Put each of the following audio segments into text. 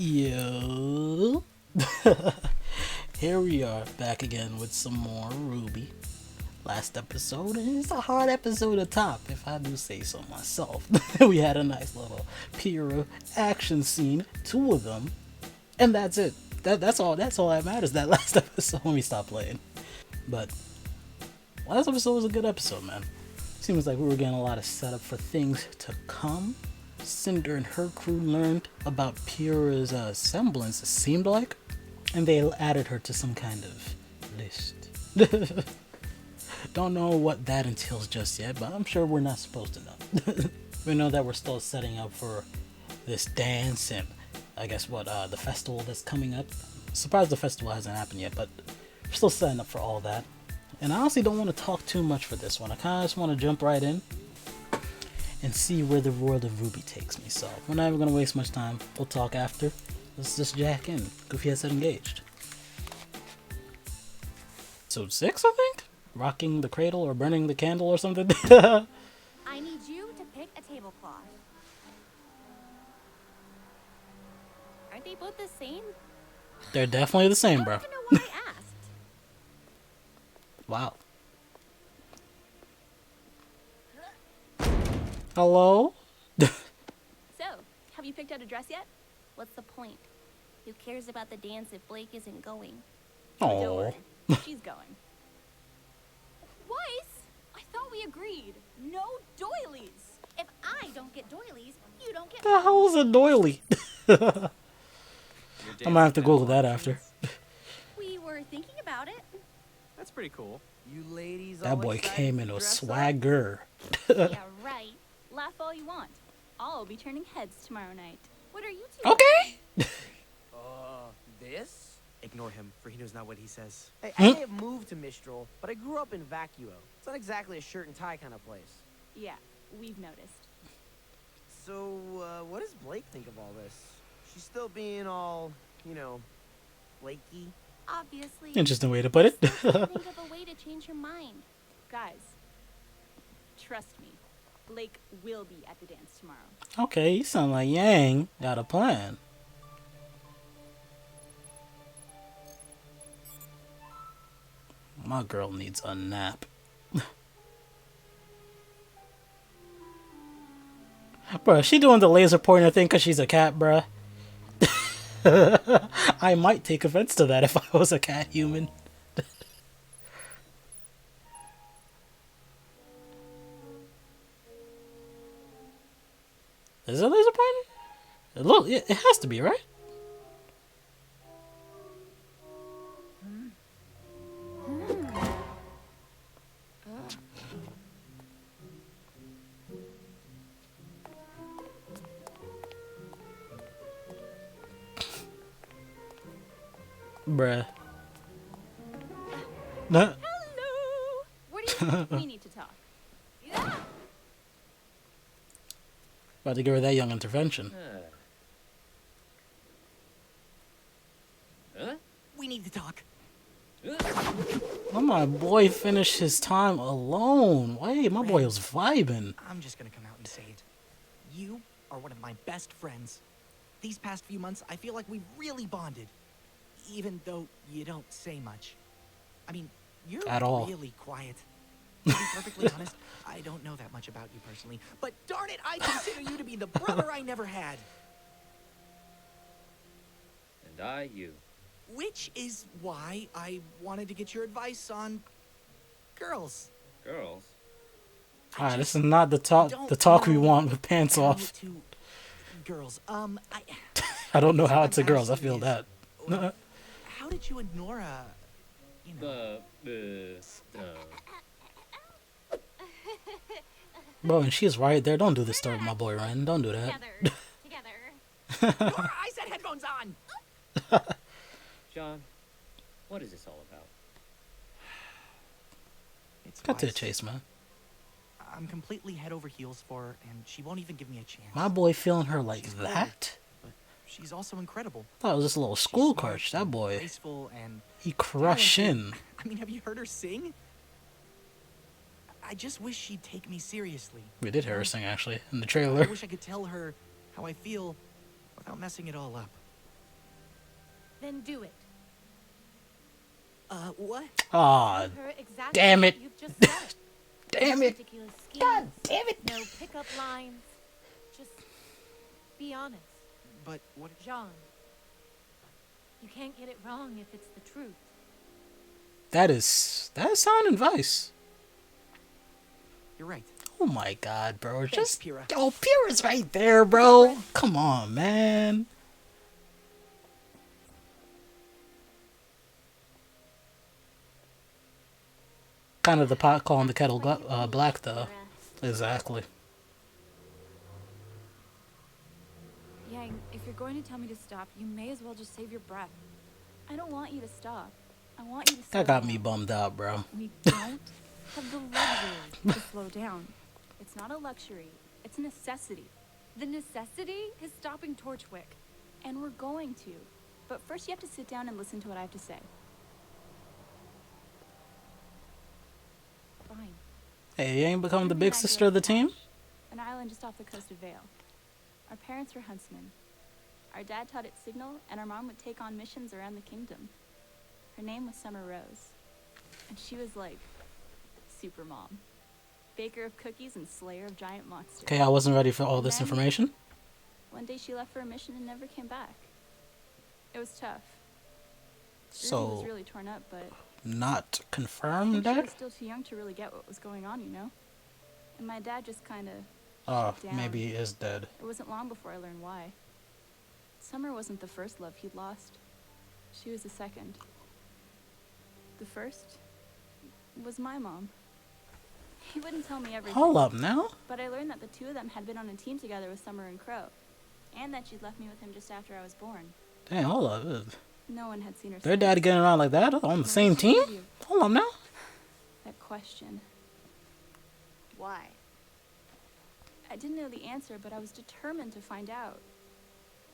Yo. Here we are back again with some more RWBY. Last episode, and it's a hard episode to top, if I do say so myself. We had a nice little Pyrrha action scene, two of them, and that's it. That's all that matters, that last episode when we stopped playing. But last episode was a good episode, man. Seems like we were getting a lot of setup for things to come. Cinder and her crew learned about Pyrrha's semblance, it seemed like, and they added her to some kind of list. Don't know what that entails just yet, but I'm sure we're not supposed to know. We know that we're still setting up for this dance and I guess the festival that's coming up. Surprised the festival hasn't happened yet, but we're still setting up for all that. And I honestly don't want to talk too much for this one. I kind of just want to jump right in and see where the world of RWBY takes me. So we're not even going to waste much time. We'll talk after. Let's just jack in. Goofy has said engaged. Episode 6, I think? Rocking the cradle or burning the candle or something. I need you to pick a tablecloth. Aren't they both the same? They're definitely the same, bro. I don't even know why I asked. Wow. Hello? So, have you picked out a dress yet? What's the point? Who cares about the dance if Blake isn't going? Don't Oh. worry, she's going. Weiss, I thought we agreed. No doilies. If I don't get doilies, you don't get. The hell is a doily? I might have to Google that after. We were thinking about it. That's pretty cool. You ladies. That boy came in with swagger. Yeah, right. Laugh all you want. I'll be turning heads tomorrow night. What are you two? Okay. This? Ignore him, for he knows not what he says. Hey, I may have moved to Mistral, but I grew up in Vacuo. It's not exactly a shirt and tie kind of place. Yeah, we've noticed. So, what does Blake think of all this? She's still being all, Blakey. Obviously. Interesting way to put it. Think of a way to change her mind. Guys, trust me. Blake will be at the dance tomorrow. Okay, you sound like Yang got a plan. My girl needs a nap. Bruh, she doing the laser pointer thing because she's a cat, bruh. I might take offense to that if I was a cat human. Is it a laser pointer? It has to be, right? Bruh. Nah. Hello! What do you think? We need to talk. Yeah. About to give her that young intervention. We need to talk. Let my boy finish his time alone. Wait, my boy was vibing. I'm just gonna come out and say it. You are one of my best friends. These past few months, I feel like we've really bonded. Even though you don't say much. I mean, you're At all. really quiet. To be perfectly honest, I don't know that much about you personally. But darn it, I consider you to be the brother I never had. And I you. Which is why I wanted to get your advice on girls. Girls? Alright, this is not the talk we want with pants How off. to girls. I don't know how I'm it's a girls, I asking feel is, that. How did you and Nora, you know? Bro, and she's right there. Don't do this stuff with my boy Ren. Don't do that. Together. Nora, I said headphones on! John, what is this all about? It's Cut to the Weiss. chase, man. I'm completely head over heels for her, and she won't even give me a chance. My boy feeling her like She's that? But she's also incredible. Thought it was just a little She's school smart crush. That and boy, graceful and he crushing. talented. I mean, have you heard her sing? I just wish she'd take me seriously. We did hear her sing actually in the I trailer. wish I could tell her how I feel without messing it all up. Then do it. What? Aw, Tell her exactly damn what it. you've just said. damn No it. ridiculous schemes, God damn it. no pickup lines. Just be honest. But what? Jean, you can't get it wrong if it's the truth. That's sound advice. You're right. Oh my god, bro. Thanks, Just Pyrrha. oh, Pyrrha's right there, bro. Come on, man. Kind of the pot calling the kettle black, though. Exactly. Yang, if you're going to tell me to stop, you may as well just save your breath. I don't want you to stop. I want you to slow That got down. me bummed out, bro. We don't have the luxury to slow down. It's not a luxury. It's a necessity. The necessity is stopping Torchwick. And we're going to. But first you have to sit down and listen to what I have to say. Fine. Hey, you ain't become the Ruby big and I sister grew of the up in team? Ash, an island just off the coast of Vale. Our parents were huntsmen. Our dad taught at Signal, and our mom would take on missions around the kingdom. Her name was Summer Rose. And she was like super mom. Baker of cookies and slayer of giant monsters. Okay, I wasn't ready for all this Then, information. One day she left for a mission and never came back. It was tough. Ruby So, was really torn up, but not I confirmed, think she Dad? was still too young to really get what was going on, you know? And my dad just kind of Oh, shut down. maybe he is dead. It wasn't long before I learned why. Summer wasn't the first love he'd lost. She was the second. The first was my mom. He wouldn't tell me everything. Hold up now. But I learned that the two of them had been on a team together with Summer and Crow. And that she'd left me with him just after I was born. Dang, hold up. No one had seen her Their since. dad getting around like that on the same team? Hold up now. That question. Why? I didn't know the answer, but I was determined to find out.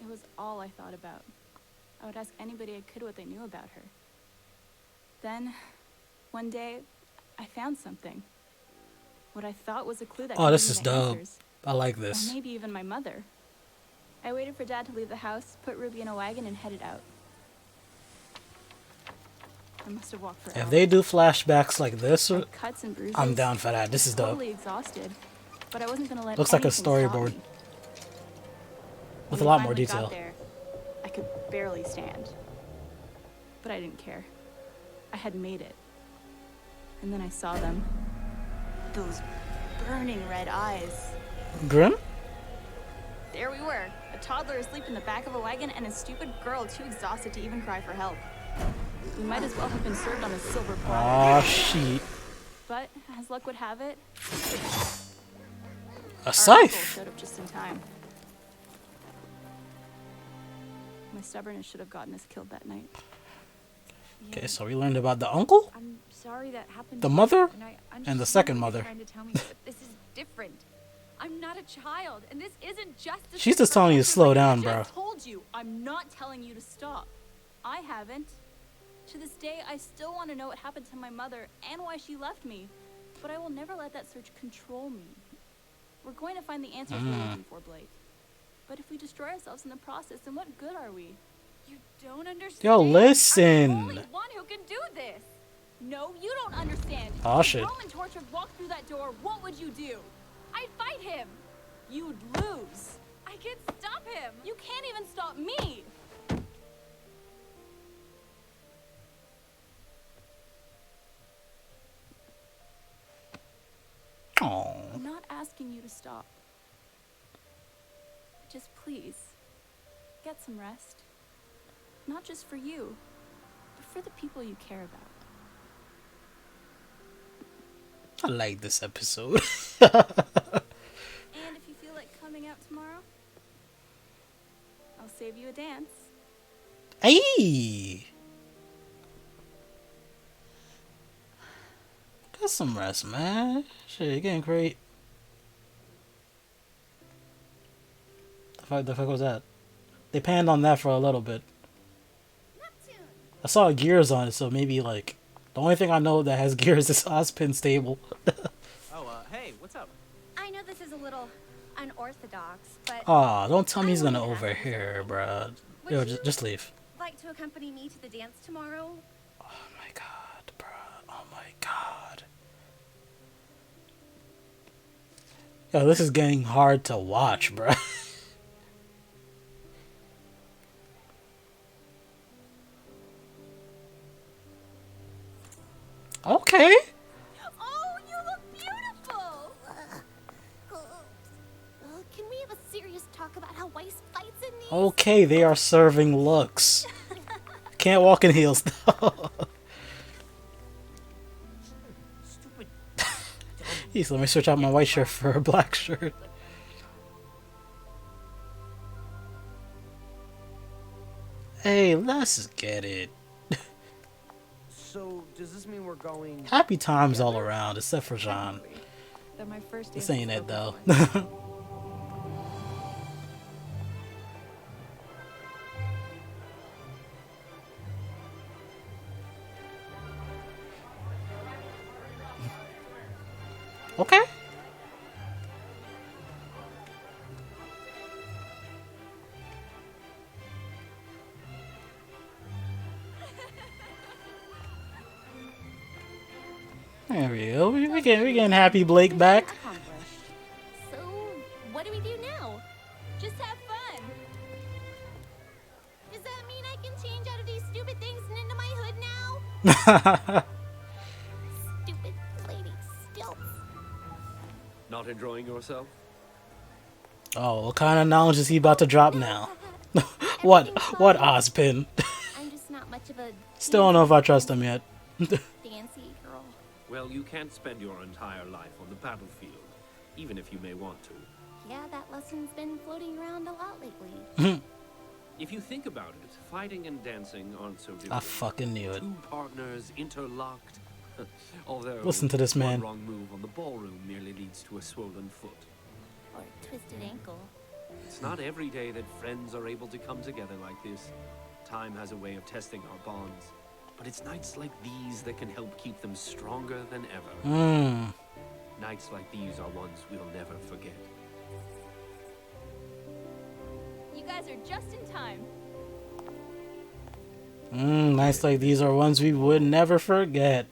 It was all I thought about. I would ask anybody I could what they knew about her. Then, one day, I found something. What I thought was a clue that Oh, gave this me is the dope. answers. I like Or this. maybe even my mother. I waited for Dad to leave the house, put Ruby in a wagon, and headed out. I must have walked for If hours. they do flashbacks like this, I had cuts and bruises. I'm down for that. This is dope. Totally exhausted, but I wasn't gonna let Looks like a anything stop storyboard. me. With When a we lot more finally got detail. there, I could barely stand, but I didn't care. I had made it, and then I saw them. Those burning red eyes. Grim? There we were, a toddler asleep in the back of a wagon, and a stupid girl too exhausted to even cry for help. We might as well have been served on a silver Aw, platter. shit. But as luck would have it, A our uncle scythe. showed up just in time. My stubbornness should have gotten us killed that night. Okay, so we learned about the uncle, I'm sorry that happened. the to you, mother, and I and the understand second what you're mother. Trying to tell me, but this is different. I'm not a child, and this isn't justice. She's just telling you to slow down, I bro. just told you, I'm not telling you to stop. I haven't. To this day, I still want to know what happened to my mother and why she left me. But I will never let that search control me. We're going to find the answers we're looking for, Blake. But if we destroy ourselves in the process, then what good are we? You don't understand. Yo, I'm listen. the only one who can do this. No, you don't understand. Aw, If shit. Roman Torchwick walked through that door, what would you do? I'd fight him. You'd lose. I can't stop him. You can't even stop me. Oh, I'm not asking you to stop. Just please, get some rest. Not just for you, but for the people you care about. I like this episode. And if you feel like coming out tomorrow, I'll save you a dance. Hey, get some rest, man. Shit, you're getting great. The fuck was that? They panned on that for a little bit. I saw gears on it, so maybe like the only thing I know that has gears is Ozpin's table. Oh, hey, what's up? I know this is a little unorthodox, but Aw, don't tell me he's gonna I wanted to ask you overhear, something. bruh. Would Yo, you, just leave. like to accompany me to the dance tomorrow? Oh my god, bruh. Oh my god. Yo, this is getting hard to watch, bruh. Okay. Oh, you look beautiful! Can we have a serious talk about how Weiss fights in these? Okay, they are serving looks. Can't walk in heels though. Stupid. Jeez, let me switch out my white shirt for a black shirt. Hey, let's get it. So, does this mean we're going... Happy times all around, except for Jean. They're my first This dance ain't it so though. far. Okay. There we go. We getting Happy Blake back. Accomplished. So, what do we do now? Just have fun. Does that mean I can change out of these stupid things and into my hood now? Stupid lady stilts. Not enjoying yourself? Oh, what kind of knowledge is he about to drop now? What Ozpin? I'm just not much of a Still don't know if I trust him yet. fancy girl. Well, you can't spend your entire life on the battlefield, even if you may want to. Yeah, that lesson's been floating around a lot lately. If you think about it, fighting and dancing aren't so different. I fucking knew it. Two partners interlocked. Although Listen to this man. one wrong move on the ballroom merely leads to a swollen foot. Or twisted ankle. It's not every day that friends are able to come together like this. Time has a way of testing our bonds. But it's nights like these that can help keep them stronger than ever. Nights like these are ones we'll never forget. You guys are just in time. Nights like these are ones we would never forget.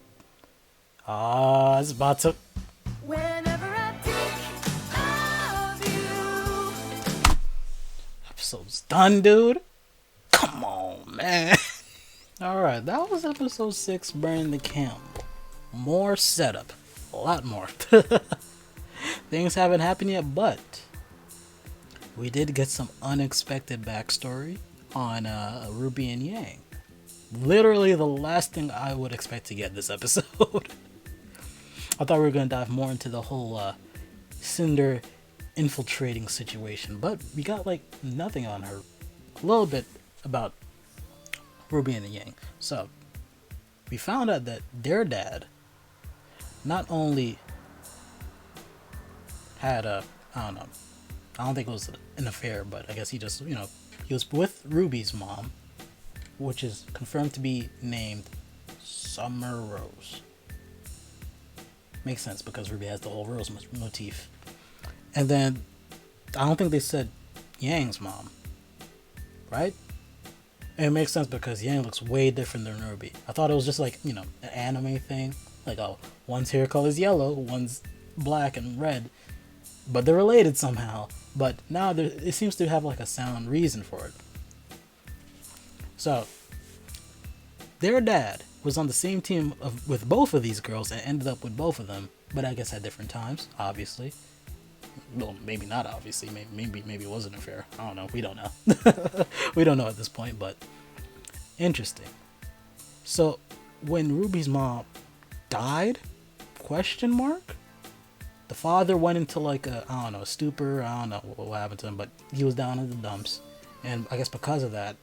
Ah, it's about to. Whenever I think of you. Episode's done, dude. Come on, man. Alright, that was episode 6, Burn the Candle. More setup. A lot more. Things haven't happened yet, but we did get some unexpected backstory on Ruby and Yang. Literally the last thing I would expect to get this episode. I thought we were going to dive more into the whole Cinder infiltrating situation, but we got like nothing on her. A little bit about Ruby and Yang. So we found out that their dad not only had a, I don't think it was an affair, but I guess he just, he was with Ruby's mom, which is confirmed to be named Summer Rose. Makes sense because Ruby has the whole rose motif. And then I don't think they said Yang's mom, right? And it makes sense because Yang looks way different than Ruby. I thought it was just like, an anime thing. Like, oh, one's hair color is yellow, one's black and red. But they're related somehow. But now it seems to have like a sound reason for it. So, their dad was on the same team with both of these girls and ended up with both of them. But I guess at different times, obviously. Well, maybe not obviously. Maybe it wasn't affair. I don't know. We don't know. We don't know at this point, but interesting. So, when Ruby's mom died, the father went into like a stupor. I don't know what happened to him, but he was down in the dumps. And I guess because of that,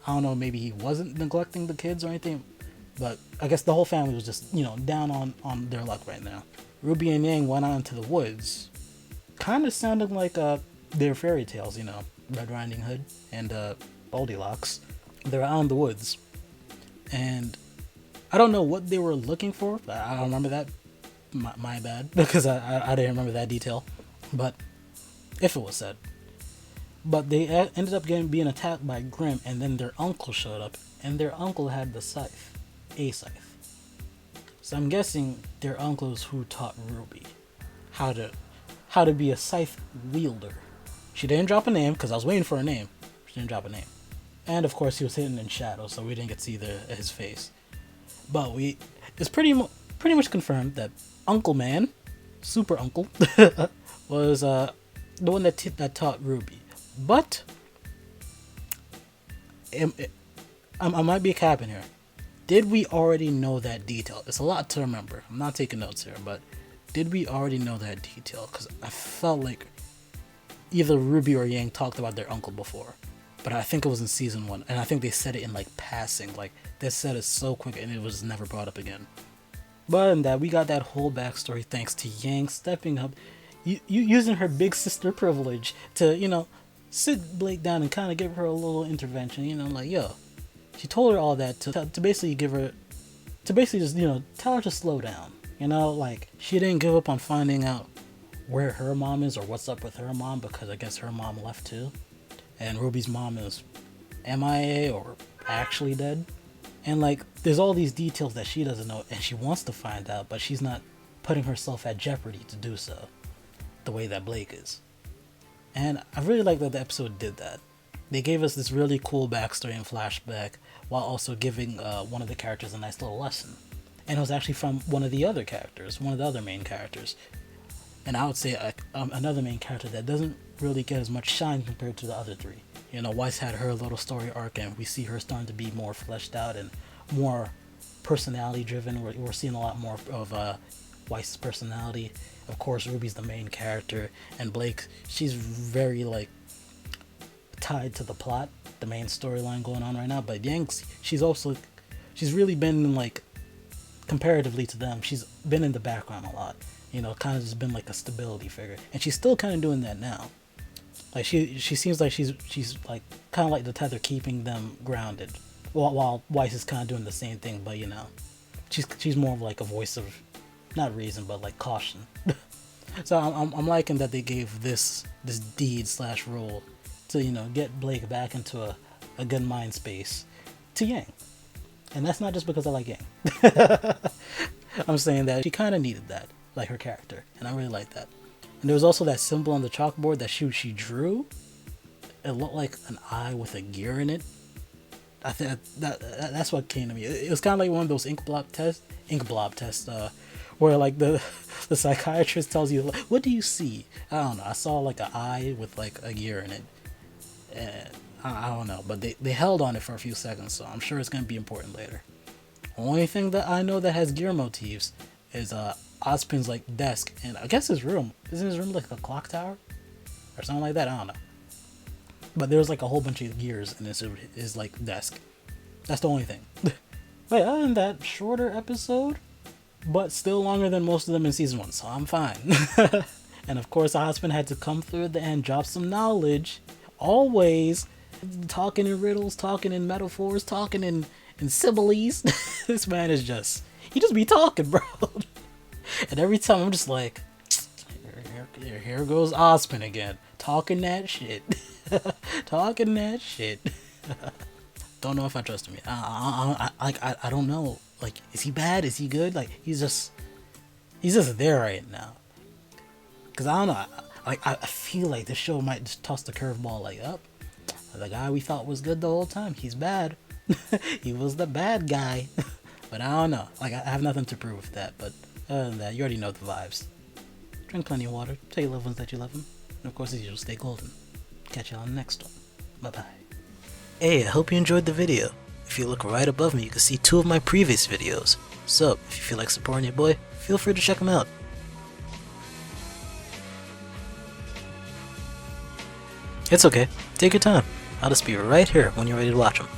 I don't know, maybe he wasn't neglecting the kids or anything, but I guess the whole family was just, down on their luck right now. Ruby and Yang went out into the woods. Kind of sounded like their fairy tales, Red Riding Hood and Goldilocks. They're out in the woods. And I don't know what they were looking for. I don't remember that. My bad, because I didn't remember that detail. But if it was said. But they ended up being attacked by Grimm, and then their uncle showed up, and their uncle had the scythe, a scythe. So I'm guessing their uncle is who taught Ruby how to be a scythe wielder. She didn't drop a name because I was waiting for a name. She didn't drop a name, and of course he was hidden in shadow, so we didn't get to see his face. But it's pretty much confirmed that Uncle Man, Super Uncle, was the one that taught Ruby. But I might be capping here. Did we already know that detail? It's a lot to remember. I'm not taking notes here, but did we already know that detail? Because I felt like either Ruby or Yang talked about their uncle before, but I think it was in season 1, and I think they said it in like passing. Like they said it so quick, and it was never brought up again. But in that, we got that whole backstory thanks to Yang stepping up, using her big sister privilege to, sit Blake down and kind of give her a little intervention. Like, yo, she told her all that to basically just, tell her to slow down. Like she didn't give up on finding out where her mom is or what's up with her mom, because I guess her mom left too, and Ruby's mom is MIA or actually dead. And like, there's all these details that she doesn't know, and she wants to find out, but she's not putting herself at jeopardy to do so, the way that Blake is. And I really like that the episode did that. They gave us this really cool backstory and flashback, while also giving one of the characters a nice little lesson. And it was actually from one of the other characters, one of the other main characters. And I would say another main character that doesn't really get as much shine compared to the other three. Weiss had her little story arc, and we see her starting to be more fleshed out and more personality driven. We're seeing a lot more of Weiss's personality. Of course, Ruby's the main character, and Blake, she's very like tied to the plot, the main storyline going on right now. But Yang, she's really been like, comparatively to them, she's been in the background a lot. Kind of just been like a stability figure, and she's still kind of doing that now. Like she seems like she's like kind of like the tether keeping them grounded, while Weiss is kind of doing the same thing. But she's more of like a voice of, not reason, but like caution. So I'm liking that they gave this deed / role to get Blake back into a good mind space to Yang, and that's not just because I like Yang. I'm saying that she kind of needed that, like her character, and I really like that. And there was also that symbol on the chalkboard that she drew. It looked like an eye with a gear in it. I think that's what came to me. It was kind of like one of those ink blob tests, where like the psychiatrist tells you, what do you see? I don't know. I saw like an eye with like a gear in it, and I don't know. But they held on it for a few seconds, so I'm sure it's gonna be important later. Only thing that I know that has gear motifs is Ozpin's like desk, and I guess his room. Isn't his room like a clock tower or something like that? I don't know. But there's like a whole bunch of gears in his like desk. That's the only thing. But other than that, shorter episode, but still longer than most of them in season 1, so I'm fine. And of course, Ozpin had to come through at the end, drop some knowledge. Always talking in riddles, talking in metaphors, talking in similes. This man is he just be talking, bro. And every time I'm just like, here goes Ozpin again, talking that shit. Talking that shit. Don't know if I trust him yet. I don't know. Like, is he bad? Is he good? Like, he's just there right now. Cause I don't know. I feel like the show might just toss the curveball like, up. The guy we thought was good the whole time, he's bad. He was the bad guy. But I don't know. Like, I have nothing to prove with that. But other than that, you already know the vibes. Drink plenty of water. Tell your loved ones that you love them. And of course, as usual, stay golden. Catch you on the next one. Bye-bye. Hey, I hope you enjoyed the video. If you look right above me, you can see 2 of my previous videos. So, if you feel like supporting your boy, feel free to check them out. It's okay. Take your time. I'll just be right here when you're ready to watch them.